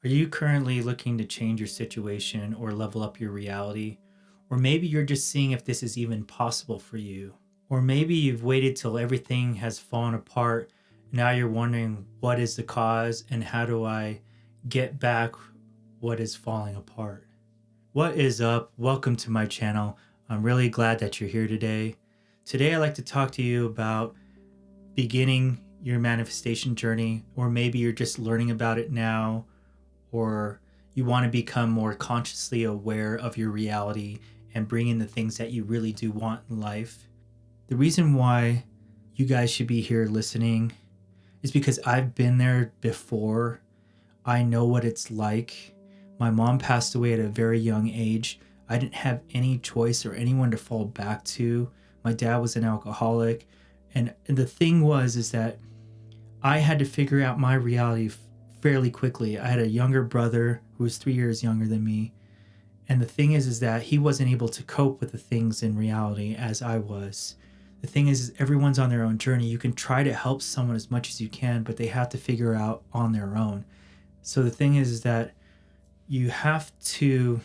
Are you currently looking to change your situation or level up your reality? Or maybe you're just seeing if this is even possible for you. Or maybe you've waited till everything has fallen apart. Now you're wondering what is the cause and how do I get back what is falling apart? What is up? Welcome to my channel. I'm really glad that you're here today. Today, I'd like to talk to you about beginning your manifestation journey, or maybe you're just learning about it now, or you want to become more consciously aware of your reality and bring in the things that you really do want in life. The reason why you guys should be here listening is because I've been there before. I know what it's like. My mom passed away at a very young age. I didn't have any choice or anyone to fall back to. My dad was an alcoholic. And the thing was is that I had to figure out my reality fairly quickly. I had a younger brother who was 3 years younger than me. And the thing is that he wasn't able to cope with the things in reality as I was. The thing is everyone's on their own journey. You can try to help someone as much as you can, but they have to figure out on their own. So the thing is that you have to,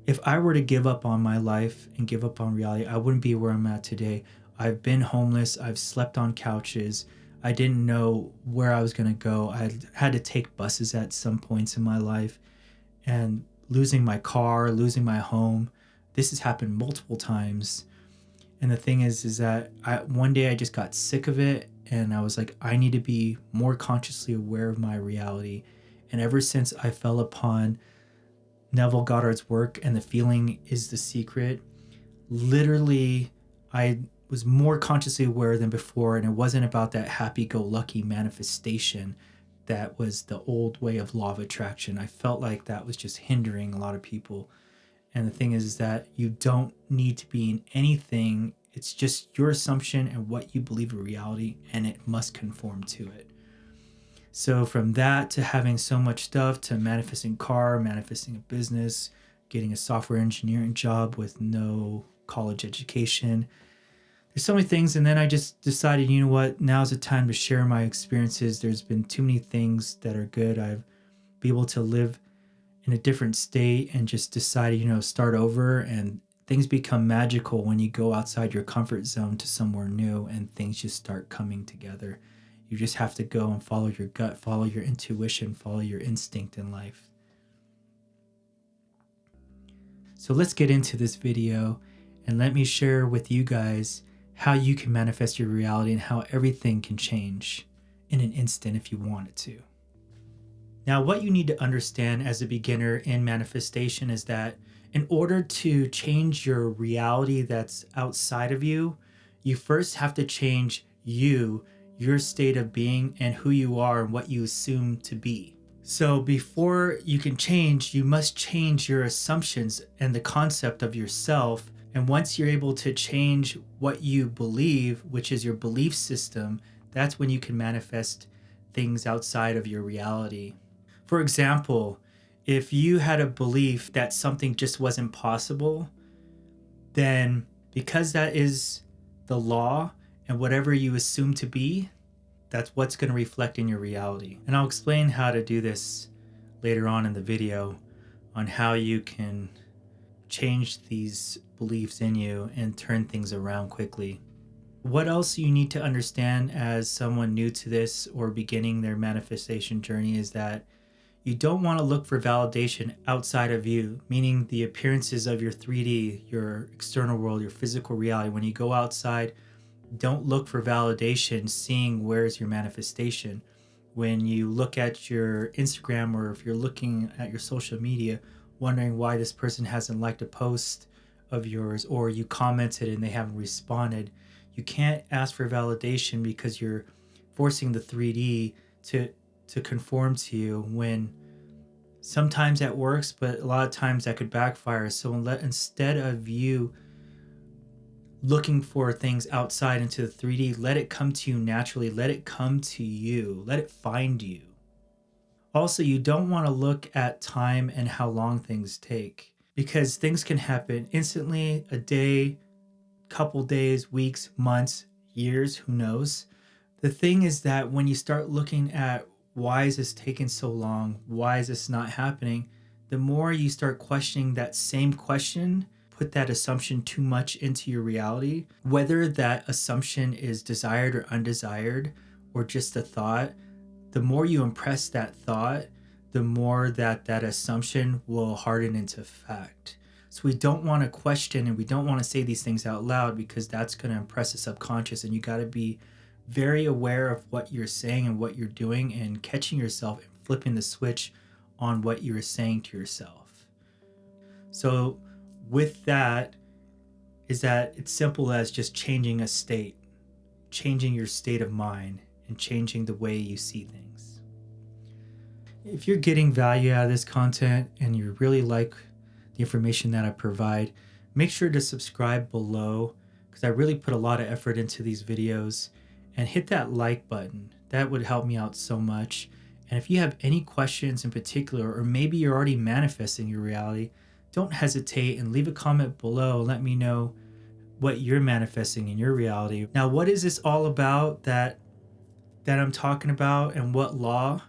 if I were to give up on my life and give up on reality, I wouldn't be where I'm at today. I've been homeless. I've slept on couches. I didn't know where I was going to go. I had to take buses at some points in my life, and losing my car, losing my home. This has happened multiple times. And the thing is that one day I just got sick of it, and I was like, I need to be more consciously aware of my reality. And ever since I fell upon Neville Goddard's work and The Feeling is the Secret, literally I was more consciously aware than before, and it wasn't about that happy-go-lucky manifestation that was the old way of law of attraction. I felt like that was just hindering a lot of people. And the thing is that you don't need to be in anything. It's just your assumption and what you believe in reality, and it must conform to it. So from that to having so much stuff, to manifesting a car, manifesting a business, getting a software engineering job with no college education, there's so many things. And then I just decided, you know what, now's the time to share my experiences. There's been too many things that are good. I've been able to live in a different state and just decided, start over. And things become magical when you go outside your comfort zone to somewhere new, and things just start coming together. You just have to go and follow your gut, follow your intuition, follow your instinct in life. So let's get into this video, and let me share with you guys how you can manifest your reality and how everything can change in an instant if you want it to. Now, what you need to understand as a beginner in manifestation is that in order to change your reality that's outside of you, you first have to change you, your state of being, and who you are and what you assume to be. So before you can change, you must change your assumptions and the concept of yourself. And once you're able to change what you believe, which is your belief system, that's when you can manifest things outside of your reality. For example, if you had a belief that something just wasn't possible, then because that is the law and whatever you assume to be, that's what's going to reflect in your reality. And I'll explain how to do this later on in the video on how you can change these beliefs in you and turn things around quickly. What else you need to understand as someone new to this or beginning their manifestation journey is that you don't want to look for validation outside of you, meaning the appearances of your 3D, your external world, your physical reality. When you go outside, don't look for validation seeing where's your manifestation. When you look at your Instagram, or if you're looking at your social media, wondering why this person hasn't liked a post of yours, or you commented and they haven't responded, you can't ask for validation because you're forcing the 3D to conform to you, when sometimes that works, but a lot of times that could backfire. So instead of you looking for things outside into the 3D, let it come to you naturally. Let it come to you. Let it find you. Also, you don't want to look at time and how long things take, because things can happen instantly, a day, couple days, weeks, months, years, who knows? The thing is that when you start looking at why is this taking so long? Why is this not happening? The more you start questioning that same question, put that assumption too much into your reality, whether that assumption is desired or undesired or just a thought, the more you impress that thought, the more that assumption will harden into fact. So we don't want to question and we don't want to say these things out loud because that's going to impress the subconscious, and you got to be very aware of what you're saying and what you're doing and catching yourself and flipping the switch on what you're saying to yourself. So with that is that it's simple as just changing a state, changing your state of mind and changing the way you see things. If you're getting value out of this content and you really like the information that I provide, make sure to subscribe below because I really put a lot of effort into these videos, and hit that like button. That would help me out so much. And if you have any questions in particular, or maybe you're already manifesting your reality, don't hesitate and leave a comment below. Let me know what you're manifesting in your reality. Now, what is this all about that I'm talking about, and what law?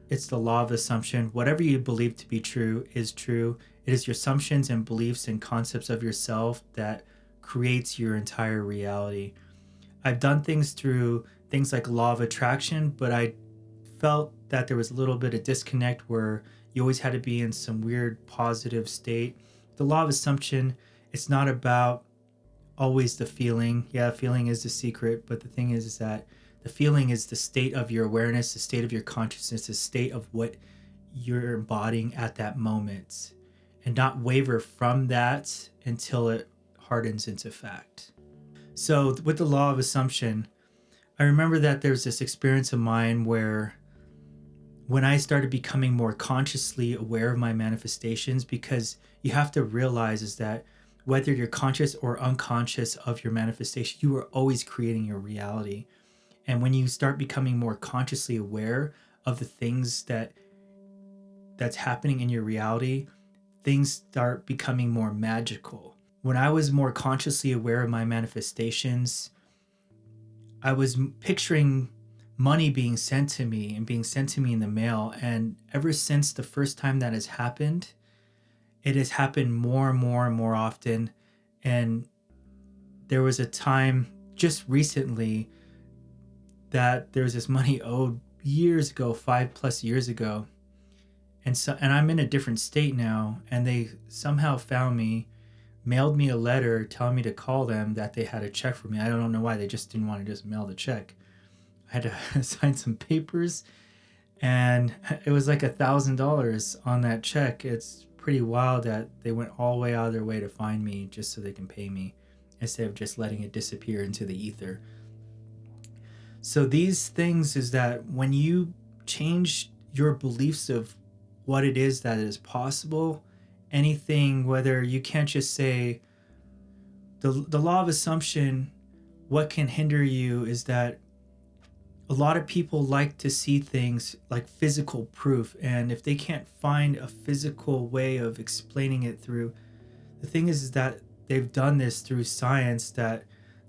It's the law of assumption. Whatever you believe to be true is true. It is your assumptions and beliefs and concepts of yourself that creates your entire reality. I've done things through things like law of attraction, but I felt that there was a little bit of disconnect where you always had to be in some weird positive state. The law of assumption, it's not about always the feeling. Yeah, feeling is the secret, but the thing is that the feeling is the state of your awareness, the state of your consciousness, the state of what you're embodying at that moment, and not waver from that until it hardens into fact. So with the law of assumption, I remember that there's this experience of mine where when I started becoming more consciously aware of my manifestations, because you have to realize is that whether you're conscious or unconscious of your manifestation, you are always creating your reality. And when you start becoming more consciously aware of the things that's happening in your reality, things start becoming more magical. When I was more consciously aware of my manifestations, I was picturing money being sent to me and being sent to me in the mail. And ever since the first time that has happened, it has happened more and more and more often. And there was a time just recently that there was this money owed years ago, 5+ years ago. And I'm in a different state now, and they somehow found me, mailed me a letter telling me to call them, that they had a check for me. I don't know why. They just didn't want to just mail the check. I had to sign some papers, and it was like $1,000 on that check. It's pretty wild that they went all the way out of their way to find me just so they can pay me instead of just letting it disappear into the ether. So these things is that when you change your beliefs of what it is that is possible, anything, whether you can't just say the law of assumption, what can hinder you is that a lot of people like to see things like physical proof, and if they can't find a physical way of explaining it through, the thing is that they've done this through science, that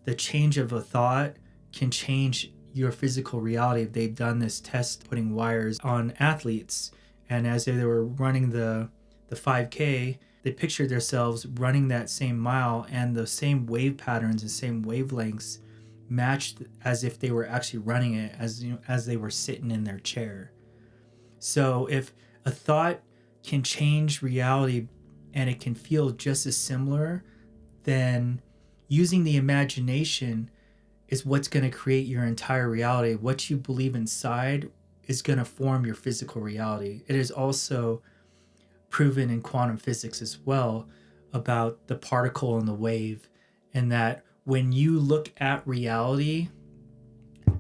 the change of a thought can change your physical reality. They've done this test putting wires on athletes, and as they were running the 5K, they pictured themselves running that same mile, and the same wave patterns and same wavelengths matched as if they were actually running it as they were sitting in their chair. So if a thought can change reality and it can feel just as similar, then using the imagination is what's going to create your entire reality. What you believe inside is going to form your physical reality. It is also proven in quantum physics as well about the particle and the wave, and that when you look at reality,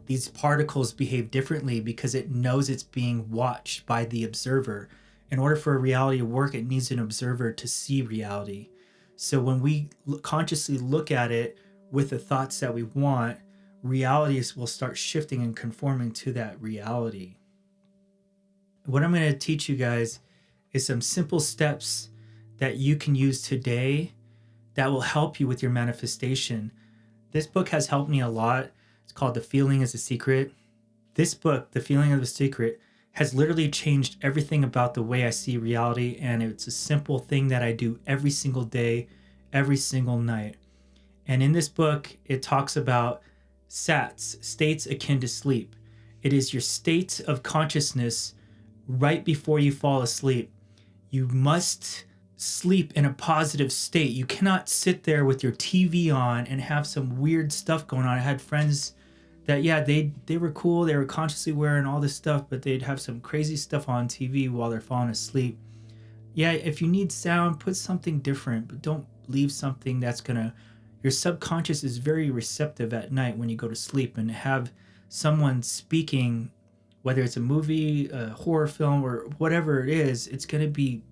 these particles behave differently because it knows it's being watched by the observer. In order for a reality to work, it needs an observer to see reality. So when we consciously look at it with the thoughts that we want, realities will start shifting and conforming to that reality. What I'm going to teach you guys is some simple steps that you can use today that will help you with your manifestation. This book has helped me a lot. It's called The Feeling is the Secret. This book, The Feeling of the Secret, has literally changed everything about the way I see reality, and it's a simple thing that I do every single day, every single night. And in this book, it talks about SATS, states akin to sleep. It is your state of consciousness right before you fall asleep. You must sleep in a positive state. You cannot sit there with your TV on and have some weird stuff going on. I had friends that, yeah, they were cool. They were consciously wearing all this stuff, but they'd have some crazy stuff on TV while they're falling asleep. Yeah, if you need sound, put something different, but don't leave something that's gonna, your subconscious is very receptive at night when you go to sleep, and have someone speaking, whether it's a movie, a horror film, or whatever it is, it's gonna be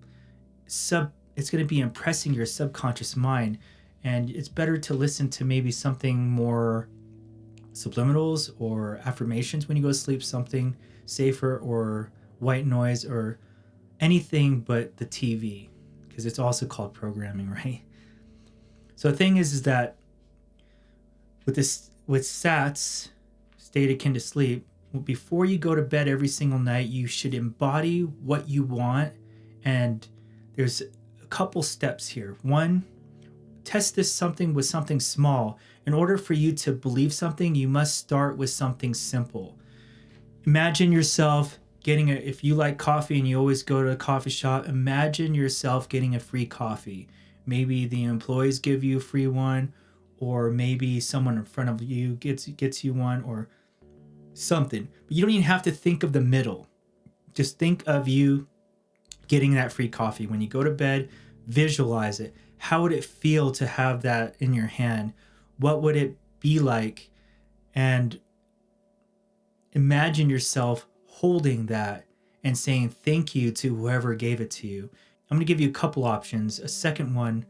impressing your subconscious mind. And it's better to listen to maybe something more subliminals or affirmations when you go to sleep, something safer, or white noise, or anything but the TV, because it's also called programming, right? So the thing is that with SATS, state akin to sleep, before you go to bed every single night, you should embody what you want. And there's a couple steps here. One, test this something with something small. In order for you to believe something, you must start with something simple. Imagine yourself getting if you like coffee and you always go to a coffee shop, imagine yourself getting a free coffee. Maybe the employees give you a free one, or maybe someone in front of you gets you one, or something. But you don't even have to think of the middle. Just think of you getting that free coffee. When you go to bed, visualize it. How would it feel to have that in your hand? What would it be like? And imagine yourself holding that and saying thank you to whoever gave it to you. I'm going to give you a couple options. A second one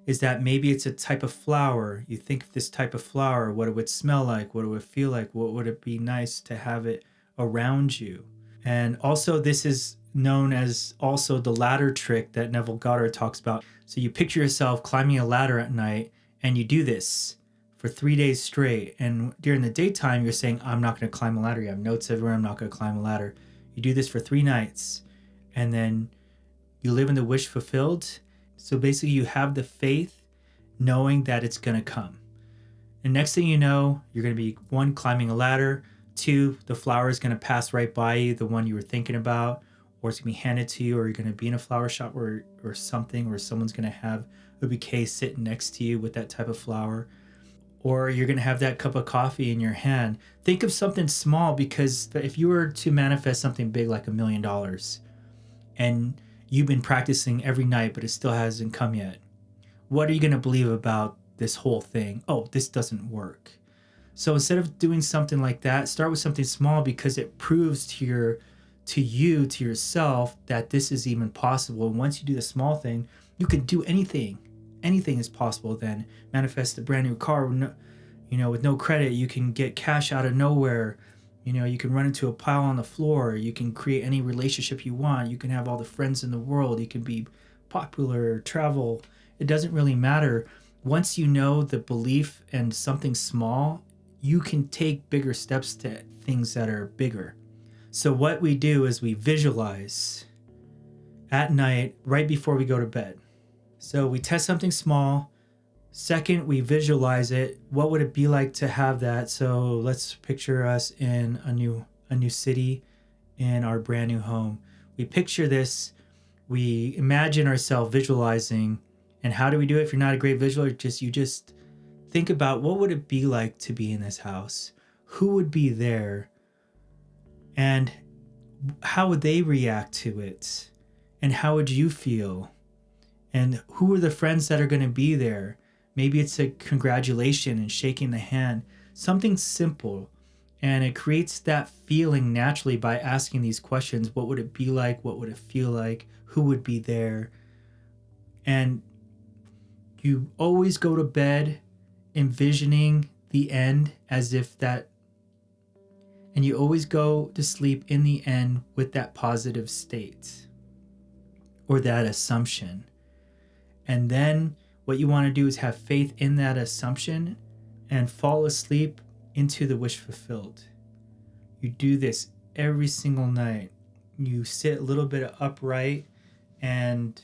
is that maybe it's a type of flower. You think of this type of flower, what it would smell like, what it would feel like, what would it be nice to have it around you. And also, this is known as also the ladder trick that Neville Goddard talks about. So you picture yourself climbing a ladder at night, and you do this for 3 days straight. And during the daytime, you're saying, I'm not going to climb a ladder. You have notes everywhere. I'm not going to climb a ladder. You do this for 3 nights, and then you live in the wish fulfilled. So basically, you have the faith knowing that it's going to come. And next thing you know, you're going to be 1, climbing a ladder. 2, the flower is going to pass right by you, the one you were thinking about, or it's going to be handed to you, or you're going to be in a flower shop or something, or someone's going to have a bouquet sitting next to you with that type of flower, or you're going to have that cup of coffee in your hand. Think of something small, because if you were to manifest something big like $1 million, and you've been practicing every night, but it still hasn't come yet, what are you going to believe about this whole thing? Oh, this doesn't work. So instead of doing something like that, start with something small, because it proves to yourself that this is even possible. And once you do the small thing, you can do anything. Anything is possible then. Manifest a brand new car, with no credit. You can get cash out of nowhere. You can run into a pile on the floor. You can create any relationship you want. You can have all the friends in the world. You can be popular, travel. It doesn't really matter. Once you know the belief and something small, you can take bigger steps to things that are bigger. So what we do is we visualize at night, right before we go to bed. So we test something small. Second, we visualize it. What would it be like to have that? So let's picture us in a new city, in our brand new home. We picture this. We imagine ourselves visualizing. And how do we do it? If you're not a great visualer, you just think about, what would it be like to be in this house? Who would be there? And how would they react to it? And how would you feel? And who are the friends that are going to be there? Maybe it's a congratulation and shaking the hand, something simple. And it creates that feeling naturally by asking these questions. What would it be like? What would it feel like? Who would be there? And you always go to bed envisioning the end as if that, and you always go to sleep in the end with that positive state or that assumption. And then what you want to do is have faith in that assumption and fall asleep into the wish fulfilled. You do this every single night. You sit a little bit upright and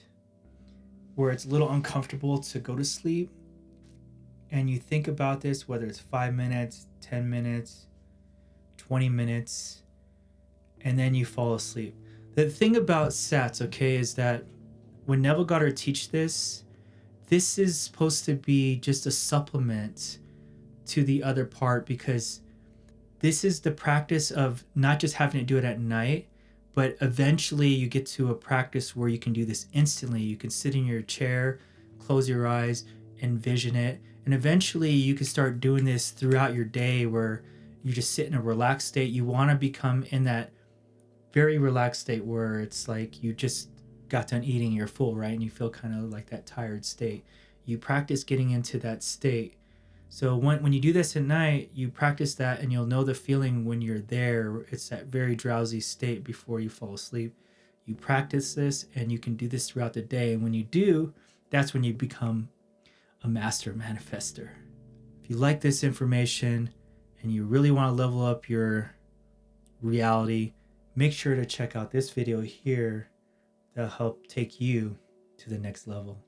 where it's a little uncomfortable to go to sleep. And you think about this, whether it's 5 minutes, 10 minutes, 20 minutes, and then you fall asleep. The thing about SATS, okay, is that when Neville Goddard teach this is supposed to be just a supplement to the other part, because this is the practice of not just having to do it at night, but eventually you get to a practice where you can do this instantly. You can sit in your chair, close your eyes, envision it, and eventually you can start doing this throughout your day where you just sit in a relaxed state. You want to become in that very relaxed state where it's like you just got done eating, you're full, right? And you feel kind of like that tired state. You practice getting into that state. So when you do this at night, you practice that and you'll know the feeling when you're there. It's that very drowsy state before you fall asleep. You practice this and you can do this throughout the day. And when you do, that's when you become a master manifester. If you like this information and you really want to level up your reality, make sure to check out this video here that'll help take you to the next level.